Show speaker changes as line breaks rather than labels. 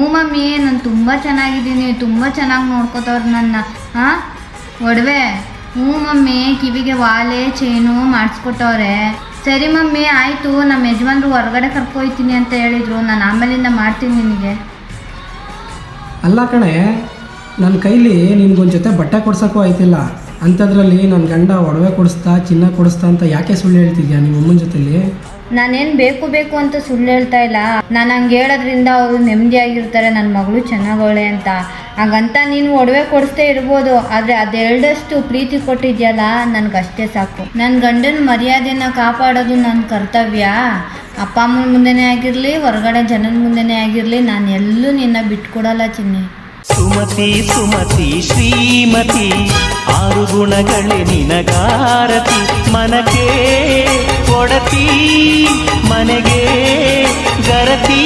ಹ್ಞೂ ಮಮ್ಮಿ, ನಾನು ತುಂಬ ಚೆನ್ನಾಗಿದ್ದೀನಿ, ತುಂಬ ಚೆನ್ನಾಗಿ ನೋಡ್ಕೋತವ್ರು ನನ್ನ. ಹಾಂ, ಒಡವೆ? ಹ್ಞೂ ಮಮ್ಮಿ, ಕಿವಿಗೆ ವಾಲೆ ಚೈನು ಮಾಡಿಸ್ಕೊಟ್ಟವ್ರೆ. ಸರಿ ಮಮ್ಮಿ, ಆಯಿತು. ನಮ್ಮ ಯಜಮಾನ್ರು ಹೊರಗಡೆ ಕರ್ಕೊಯ್ತೀನಿ ಅಂತ ಹೇಳಿದರು. ನಾನು ಆಮೇಲಿಂದ ಮಾಡ್ತೀನಿ ನಿನಗೆ.
ಅಲ್ಲ ಕಣೆ, ನನ್ನ ಕೈಲಿ ನಿನ್ಗೊಂದು ಜೊತೆ ಬಟ್ಟೆ ಕೊಡ್ಸೋಕ್ಕೂ ಆಯ್ತಿಲ್ಲ. ಅಂಥದ್ರಲ್ಲಿ ನನ್ನ ಗಂಡ ಒಡವೆ ಕೊಡಿಸ್ತಾ, ಚಿನ್ನ ಕೊಡಿಸ್ತಾ ಅಂತ ಯಾಕೆ ಸುಳ್ಳು ಹೇಳ್ತಿದ್ಯಾ ನಿಮ್ಮ ಅಮ್ಮನ ಜೊತೆಲಿ?
ನಾನೇನು ಬೇಕು ಅಂತ ಸುಳ್ಳು ಹೇಳ್ತಾ ಇಲ್ಲ. ನಾನು ಹಂಗೆ ಹೇಳೋದ್ರಿಂದ ಅವರು ನೆಮ್ಮದಿಯಾಗಿರ್ತಾರೆ, ನನ್ನ ಮಗಳು ಚೆನ್ನಾಗವಳೆ ಅಂತ. ಹಾಗಂತ ನೀನು ಒಡವೆ ಕೊಡಿಸ್ತೇ ಇರ್ಬೋದು, ಆದರೆ ಅದೆರಡಷ್ಟು ಪ್ರೀತಿ ಕೊಟ್ಟಿದ್ಯಲ್ಲ, ನನಗಷ್ಟೇ ಸಾಕು. ನನ್ನ ಗಂಡನ ಮರ್ಯಾದೆನ ಕಾಪಾಡೋದು ನನ್ನ ಕರ್ತವ್ಯ. ಅಪ್ಪ ಅಮ್ಮನ ಮುಂದೆನೇ ಆಗಿರಲಿ, ಹೊರಗಡೆ ಜನನ ಮುಂದೆನೇ ಆಗಿರಲಿ, ನಾನು ಎಲ್ಲೂ ನಿನ್ನ ಬಿಟ್ಕೊಡಲ್ಲ ಚಿನ್ನಿ.
ಸುಮತಿ ಸುಮತಿ ಶ್ರೀಮತಿ, 6 ಗುಣಗಳೇ ನಿನಗಾರತಿ. ಮನಕ್ಕೆ ಕೊಡತಿ, ಮನೆಗೆ ಗರತಿ.